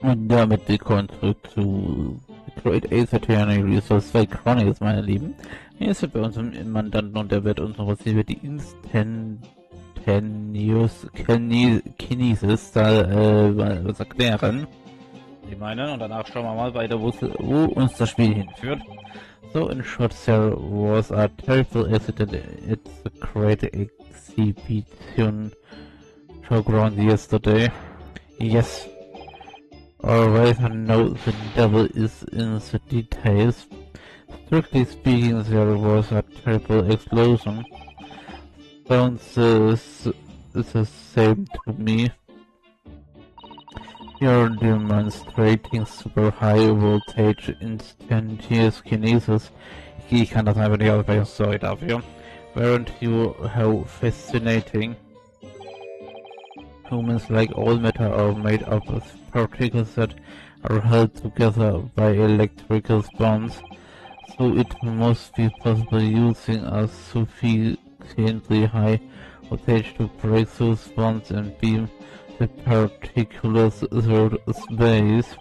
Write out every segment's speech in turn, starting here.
Und damit willkommen zurück zu Great Ace Attorney Resource 2 Chronicles, meine Lieben. Hier ist bei uns ein Mandanten und der wird uns noch was über die Instantaneous Kinesis was erklären. Ich meine, und danach schauen wir mal weiter, wo uns das Spiel hinführt. So, in short, there was a terrible accident at the Great Exhibition showground yesterday. Yes. Always know the devil is in the details. Strictly speaking, there was a terrible explosion. Sounds the same to me. You're demonstrating super high voltage instantaneous kinesis. Ich kann das einfach nicht aussprechen, sorry dafür. Weren't you how fascinating? Humans, like all matter, are made up of particles that are held together by electrical bonds, so it must be possible using a sufficiently high voltage to break those bonds and beam the particles through space.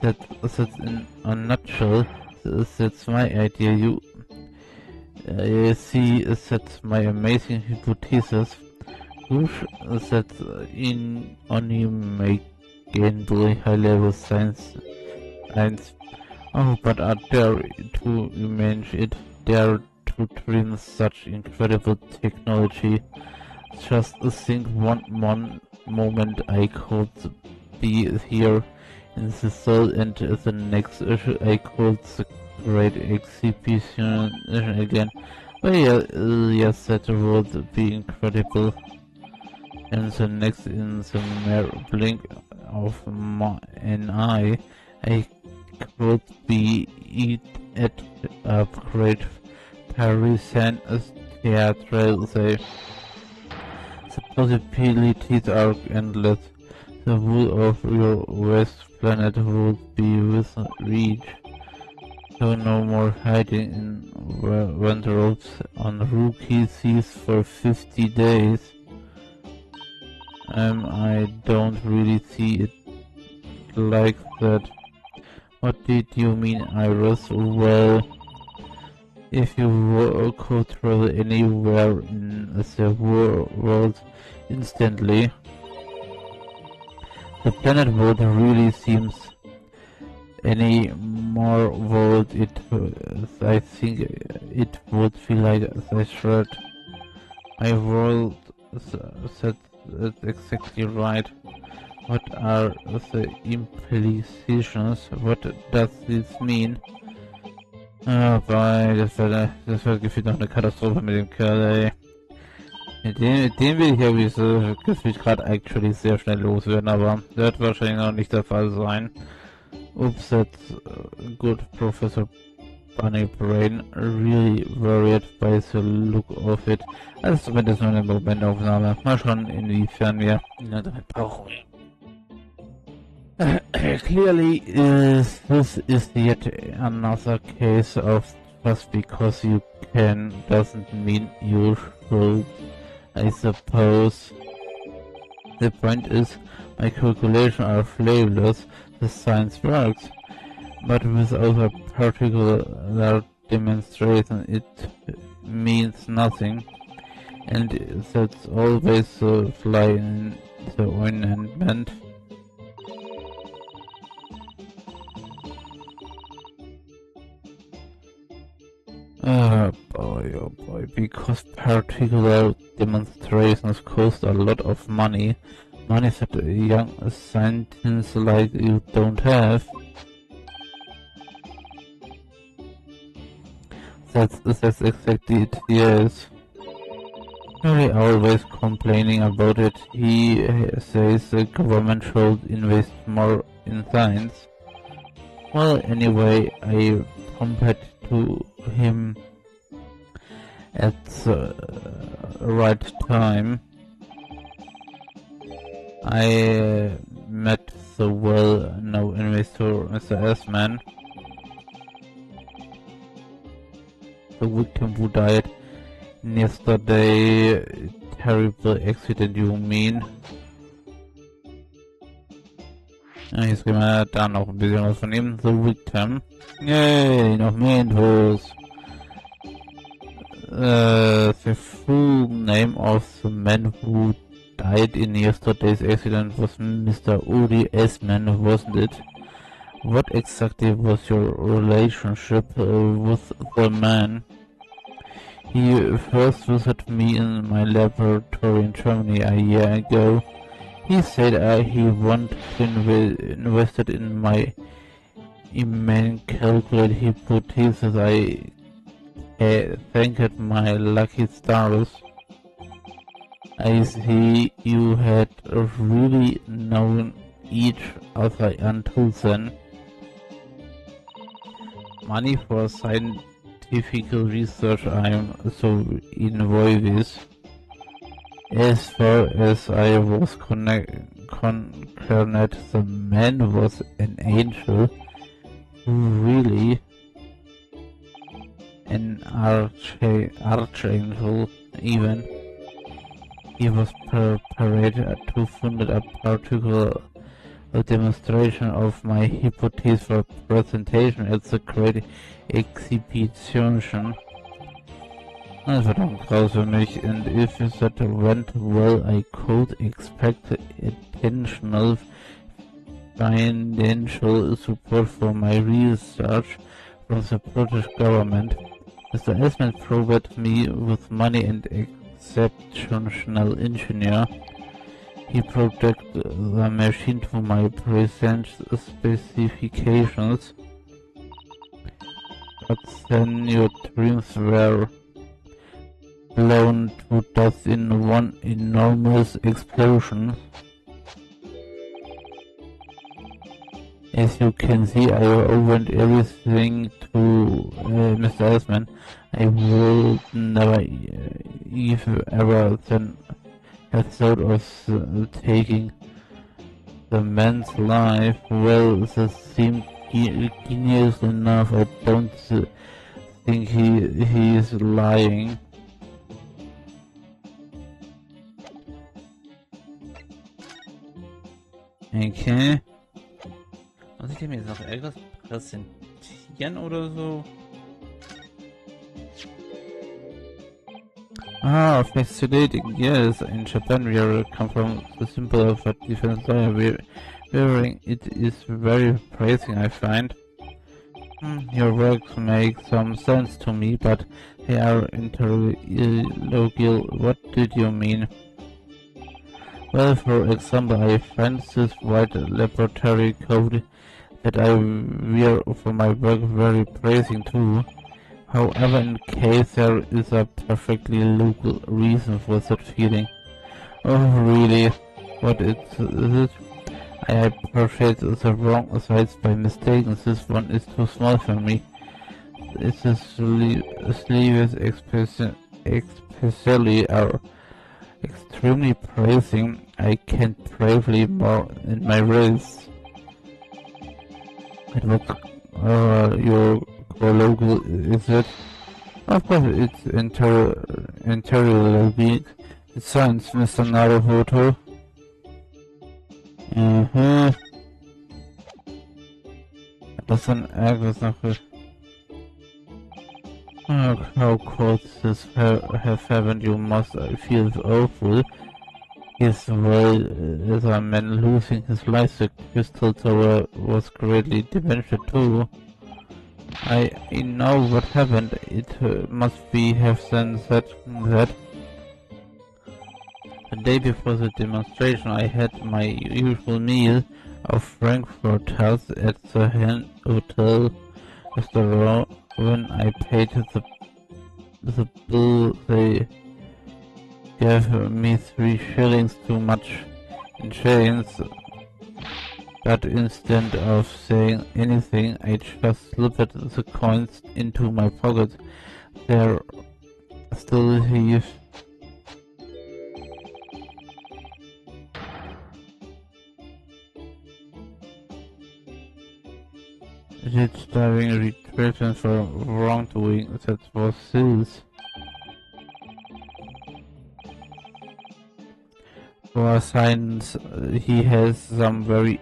That's in a nutshell. That's my idea. You see, that's my amazing hypothesis. Push that in unimaginably high-level science. Oh, but I dare to imagine it, dare to dream such incredible technology. Just think one moment I could be here in the soul, and the next issue I could the great exhibition again. But yes, that would be incredible. And the next, in the mere blink of an eye, I could be at a great Parisian theatre. The possibilities are endless. The whole of your west planet would be within reach. So no more hiding in wardrobes on rookie seas for 50 days. I don't really see it like that. What did you mean, Iris? Well, if you could travel anywhere in the world instantly, the planet would really seems any more world. I think it would feel like a threat. My world said. That's exactly right. What are the implications? What does this mean? Boy, das wird gefühlt noch eine Katastrophe mit dem Kerl, ey. Den will ich ja wie so gefühlt gerade actually sehr schnell loswerden, aber das wird wahrscheinlich noch nicht der Fall sein. Oops, that's good, Professor Bunny Brain, really worried by the look of it. Also zumindest nur eine Momentaufnahme. Mal schauen, inwiefern wir damit brauchen. Clearly, this is yet another case of just because you can doesn't mean you should, I suppose. The point is, my calculations are flavorless, the science works. But without a particular demonstration, it means nothing, and that's always the fly in the ointment. Oh boy, because particular demonstrations cost a lot of money that young scientists like you don't have. That's exactly it, yes. Really always complaining about it. He says the government should invest more in science. Well, anyway, I bumped to him at the right time. I met the well-known investor, Mr. S-Man. The victim who died yesterday. Terrible accident, you mean? Ja, hier sehen wir da noch ein bisschen was von ihm. The Victim. Yay, noch mehr Infos. The full name of the man who died in yesterday's accident was Mr. Uri Esman, wasn't it? What exactly was your relationship with the man? He first visited me in my laboratory in Germany a year ago. He said he wanted to invest in my immaculate hypothesis. I thanked my lucky stars. I see you had really known each other until then. Money for scientific research I'm so involved with. As far as I was concerned, the man was an angel, really an archangel even. He was prepared to fund a particular demonstration of my hypothesis for presentation at the Great Exhibition. Das wird auch krass für mich, and if that went well, I could expect additional financial support for my research from the British government. Mr. Esmond provided me with money and exceptional engineer. He projected the machine to my present specifications, but then your dreams were blown to death in one enormous explosion. As you can see, I opened everything to Mr. Esman. I would never ever then have thought of taking the man's life. Well, this seemed genius enough. I don't think he is lying. Okay. Muss ich dem jetzt noch irgendwas präsentieren oder so? Ah, fascinating. Yes, in Japan we are come from the symbol of a defense lawyer. Wearing it is very praising, I find. Your works make some sense to me, but they are interlogical. What did you mean? Well, for example, I find this white laboratory coat that I wear for my work very praising too. However, in case there is a perfectly logical reason for that feeling. Oh, really? What is it? I purchased the wrong size by mistake. This one is too small for me. It's a sleeves especially are extremely praising. I can't bravely more in my race. It was your logo, is it? Of course, it's entirely it's science, Mr. Naruhodo. Das ist ein Ärger Sache. How could this have happened? You must feel awful. Yes, well, as a man losing his life, the crystal tower was greatly damaged too. I know what happened. It must be have then said that the day before the demonstration I had my usual meal of frankfurters at the hotel restaurant. When I paid the bill, they gave me 3 shillings too much in change. But instead of saying anything, I just slipped the coins into my pocket. They're still here. It's diving retribution for wrongdoing. That was his. For science, he has some very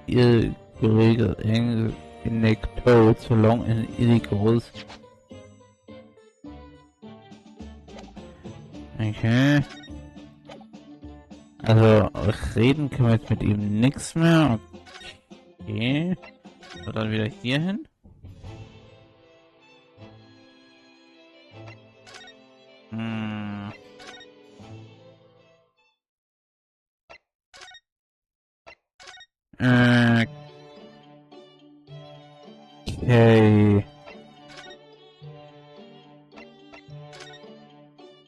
geregelt Anekdote, so long and illegals. Okay. Also, reden können wir jetzt mit ihm nichts mehr. Okay. So, dann wieder hier hin. Okay.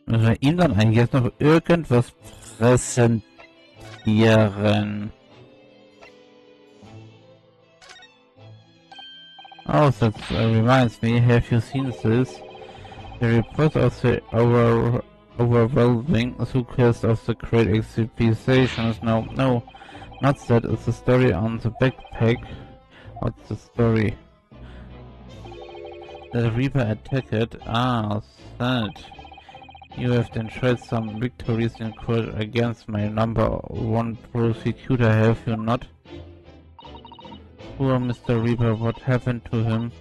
Müssen wir ihm dann eigentlich jetzt noch irgendwas präsentieren? Oh, that reminds me, have you seen this? The report of the overwhelming success of the great exhibitions. No, not that. It's a story on the backpack. What's the story? The Reaper attacked. Ah, that. You have enjoyed some victories in court against my #1 prosecutor, have you not? Poor Mr. Reaper, what happened to him?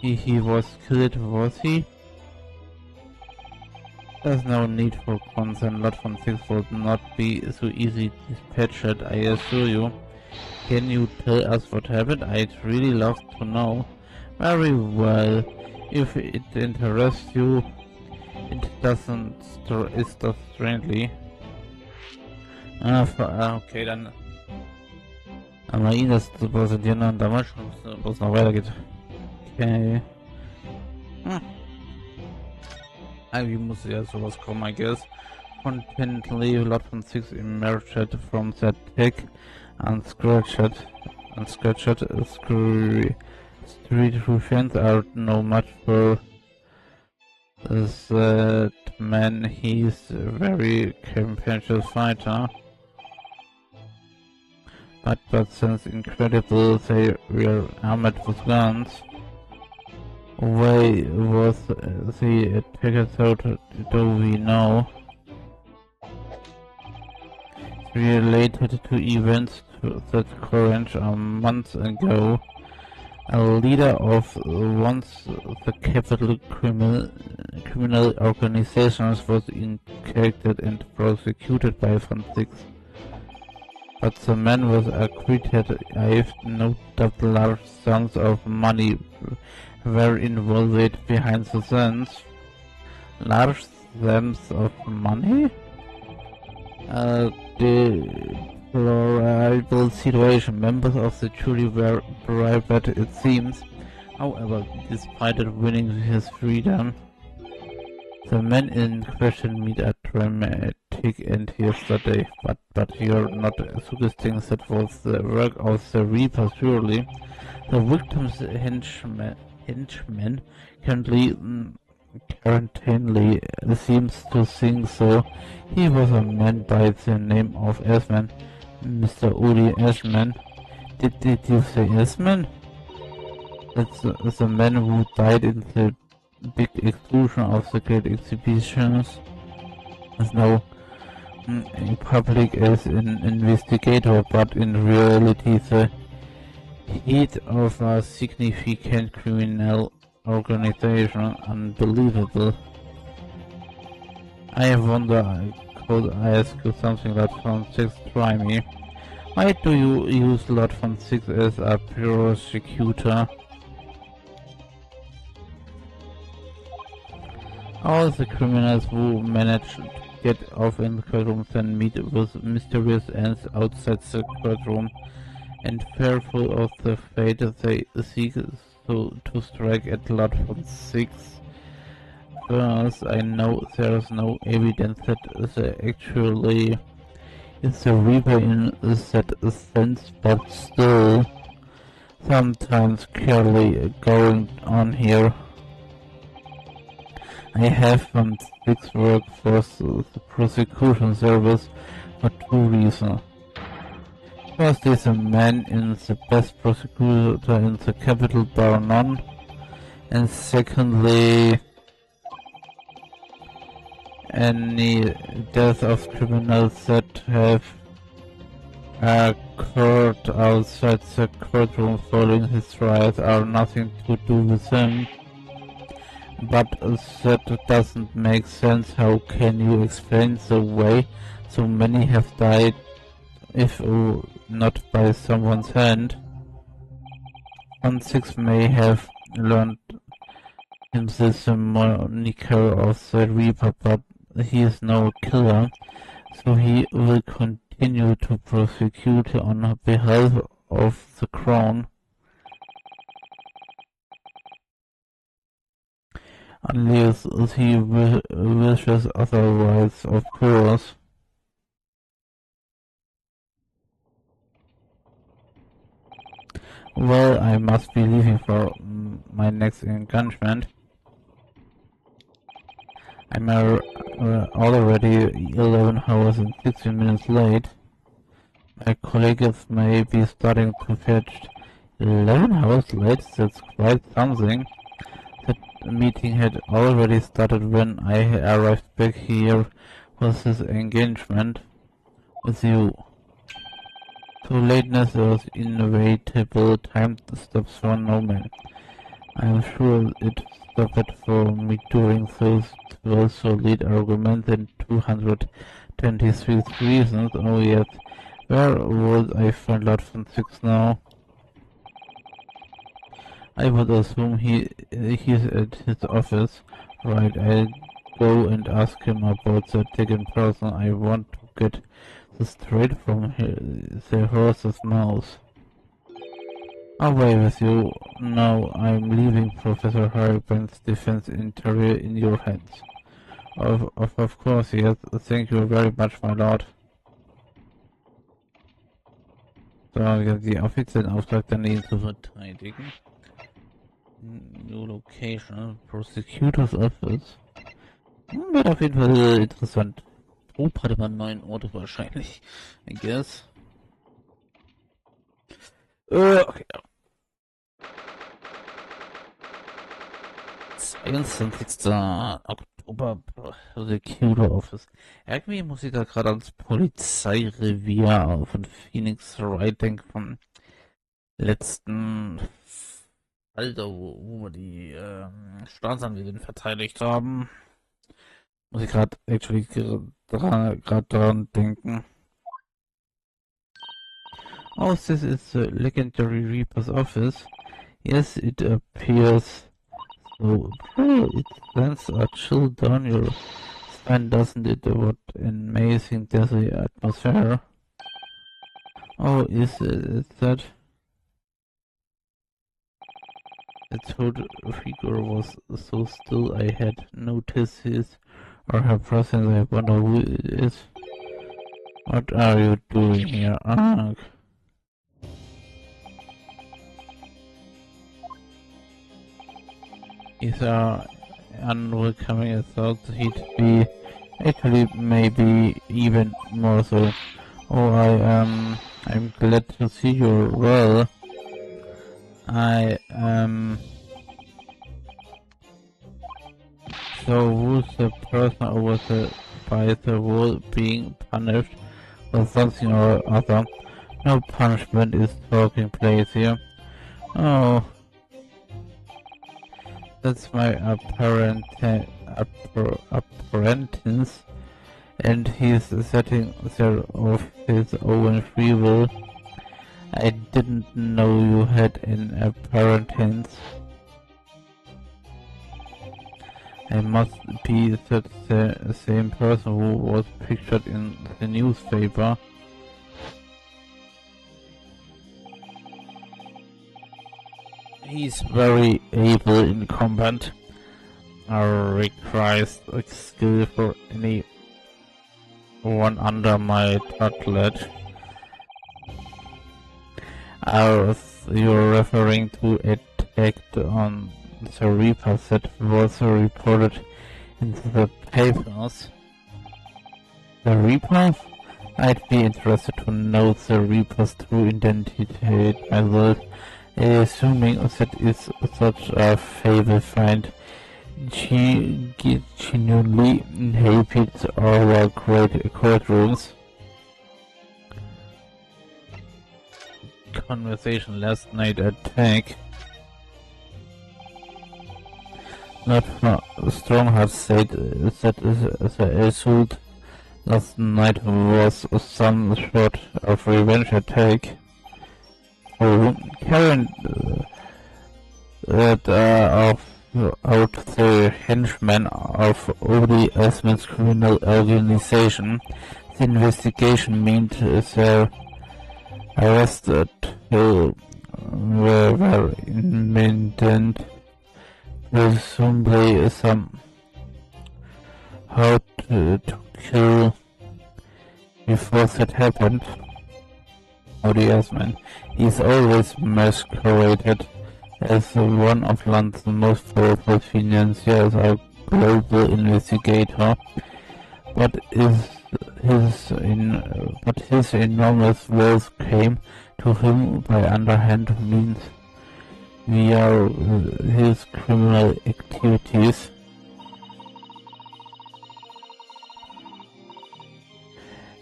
He was killed, was he? There's no need for concern. Lord von Zieks will not be so easy dispatched, I assure you. Can you tell us what happened? I'd really love to know. Very well. If it interests you, it doesn't strangely. Okay, dann haben wir ihn das zu präsentieren und dann mal schauen, wo es noch weitergeht. Okay. Irgendwie muss ja sowas kommen, I guess. Contently, Lord von Zieks emerged from the attack unscratched. Street ruffians are no match for that man. He's a very capacious fighter. But since incredible they were armed with guns. Why was the attacker thought, do we know? It's related to events that occurred a month ago. A leader of once the capital criminal organizations was indicted and prosecuted by von Zieks. But the man was acquitted. I've no doubt large sums of money were involved behind the scenes. Large sums of money? Deplorable situation. Members of the jury were bribed, it seems. However, despite winning his freedom, the man in question made a dramatic end yesterday. But you're not suggesting that was the work of the Reaper, surely? The victim's henchman currently seems to think so. He was a man by the name of Esman, Mr. Uli Esman. Did you say Esman? That's the man who died in the big explosion of the great exhibitions. Is now in public as an investigator, but in reality the head of a significant criminal organization. Unbelievable. I wonder, could I ask you something, Lord von Zieks? Try me. Why do you use Lord von Zieks as a prosecutor? All the criminals who manage to get off in the courtroom then meet with mysterious ends outside the courtroom, and fearful of the fate they seek to strike at Lord von Zieks. First, I know there's no evidence that there actually is a Reaper in that sense, but still, sometimes clearly going on here. I have von Zieks work for the prosecution service for two reasons. First, he's a man in the best prosecutor in the capital, bar none. And secondly, any death of criminals that have occurred outside the courtroom following his trial are nothing to do with him. But that doesn't make sense. How can you explain the way so many have died if not by someone's hand? Von Zieks may have learned him this moniker of the Reaper, but he is no killer, so he will continue to prosecute on behalf of the crown. Unless he wishes otherwise, of course. Well, I must be leaving for my next engagement. I'm already 11 hours and 16 minutes late. My colleagues may be starting to fetch 11 hours late, that's quite something. The meeting had already started when I arrived back here for this engagement with you. So lateness is inevitable, time stops for no man. I'm sure it stopped for me during those 12 solid arguments and 223 reasons. Oh yes, where would I find Lord von Zieks now? I would assume he's at his office. Right, I'll go and ask him about the tick in person. I want to get this straight from the horse's mouth. Away with you. Now I'm leaving Professor Harrigan's defense interior in your hands. Of course, yes. Thank you very much, my lord. So, die offiziellen Auftrag daneben zu verteidigen. New Location, Prosecutor's Office. Wird auf jeden Fall interessant. Oh, hatte man 9 Orte wahrscheinlich, I guess. Okay. 22. Oktober, Prosecutor Office. Irgendwie muss ich da gerade ans Polizeirevier von Phoenix Wright denken, vom letzten Fall, wo wir die Staatsanwältin verteidigt haben. Muss ich gerade actually dran denken. Oh, this is the legendary Reaper's office. Yes, it appears so. Oh, it sends a chill down your spine, doesn't it? What an amazing desert atmosphere. Oh, is that? The toad figure was so still I had noticed his or her presence. I wonder who it is. What are you doing here? Ah. He's unwelcoming. I thought he'd be. Actually, maybe even more so. Oh, I'm glad to see you're well. So who's the person over by the wall being punished for something or other? No punishment is taking place here. Oh, that's my apprentice, and he's setting there of his own free will. I didn't know you had an apprentice. I must be the same person who was pictured in the newspaper. He's very able in combat. Requires skill for any one under my tutelage. You're referring to attack on the Reaper that was reported in the papers. The Reaper? I'd be interested to know the Reaper's true identity myself, assuming that is such a fable find. She genuinely inhabits our great courtrooms. conversation last night at Tank. Not Strongheart said that the assault last night was some sort of revenge attack. Karen of out the henchmen of Odi Osman's criminal organization. The investigation meant their arrested who were imminent, presumably some how to kill before that happened. Odi Osman is always masqueraded as one of London's most powerful financiers, a global investigator, but his enormous wealth came to him by underhand means via his criminal activities.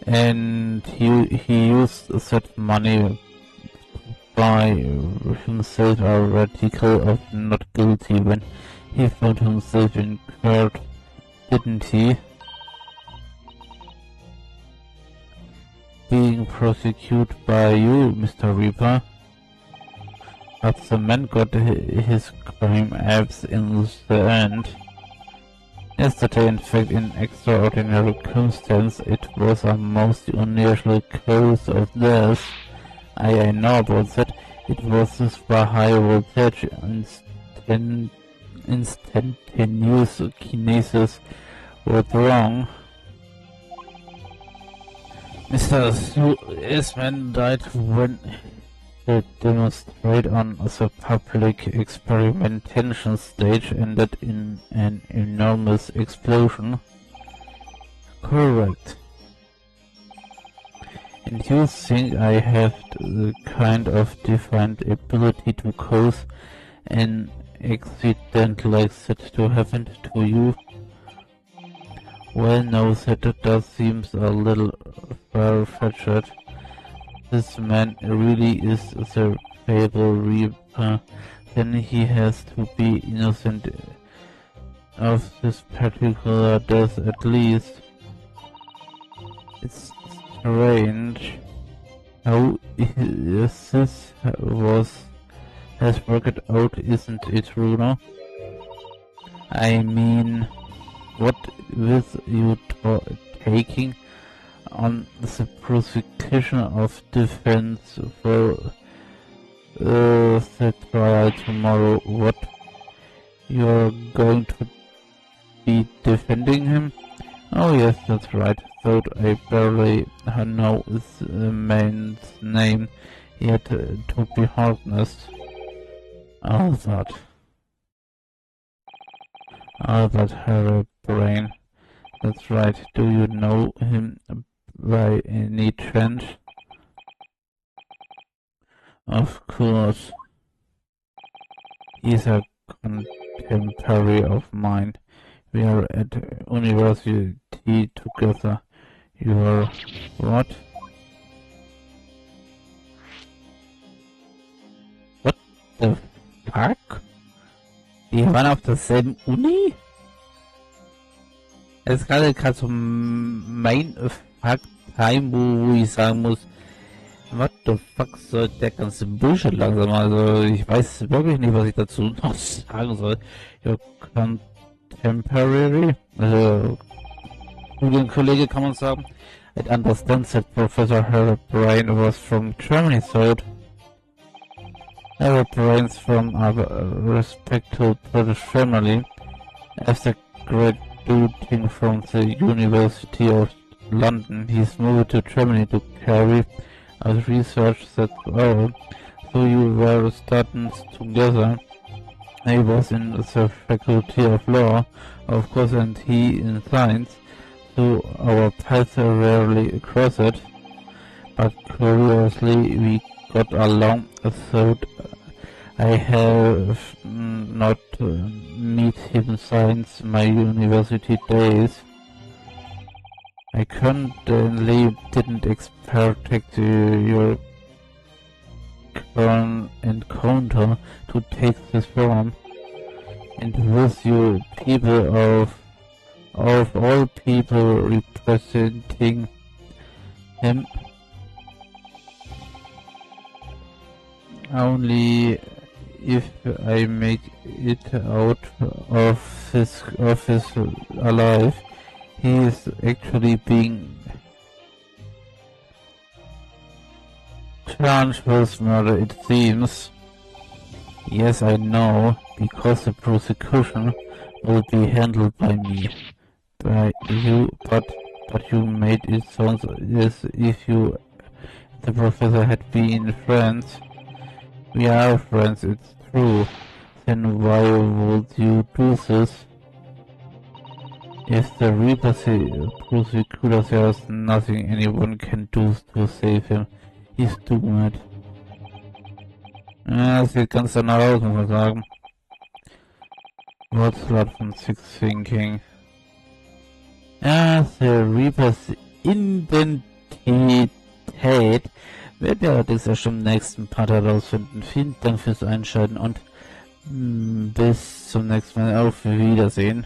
And he used that money by himself a radical of not guilty when he found himself in court, didn't he? Being prosecuted by you, Mr. Reaper. But the man got his crime abs in the end. Yesterday, in fact, in extraordinary circumstance, it was a most unusual cause of death. I know about that. It was this high voltage instantaneous kinesis was wrong. Mr. Isman died when he demonstrated on the public experimentation stage ended in an enormous explosion. Correct. And you think I have the kind of defined ability to cause an accident like that to happen to you? Well, no, that does seem a little far-fetched. This man really is the Fable Reaper, then he has to be innocent of this particular death at least. It's strange how this has worked out, isn't it, Bruno? I mean, what with you taking on the prosecution of defense for the trial tomorrow, what you're going to be defending him? Oh yes, that's right. Thought I barely know the man's name, yet to be honest. Albert Harebrain. That's right. Do you know him by any chance? Of course. He's a contemporary of mine. We are at university together. You're what? What the fuck? Die waren auf derselben Uni? Es ist gerade so mein Fuck-Time, wo ich sagen muss, what the fuck soll der ganze Bullshit langsam? Also ich weiß wirklich nicht, was ich dazu noch sagen soll. Your contemporary, also Studienkollege kann man sagen. It understands that Professor Harebrain was from Germany, so Harebrain's from a respectable British family. After graduating from the University of London, he's moved to Germany to carry out research that so you were students together. I was in the faculty of law, of course, and he in science, so our paths rarely crossed, but curiously we got along, so I have not met him since my university days. I currently didn't expect your encounter to take this form, and with you, people of all people representing him, only if I make it out of his alive, he is actually being charged with murder, it seems. Yes, I know, because the prosecution will be handled by me. By you, but you made it sound as if you and the professor had been friends. We are friends, it's true. Then why would you do this? If the prosecutor says nothing anyone can do to save him, he's doomed. Ja, das sieht ganz danach aus, muss man sagen. What's Lord von Zieks thinking? Ja, der Reapers Identität werden wir allerdings ja schon im nächsten Part herausfinden. Vielen Dank fürs Einschalten und bis zum nächsten Mal. Auf Wiedersehen.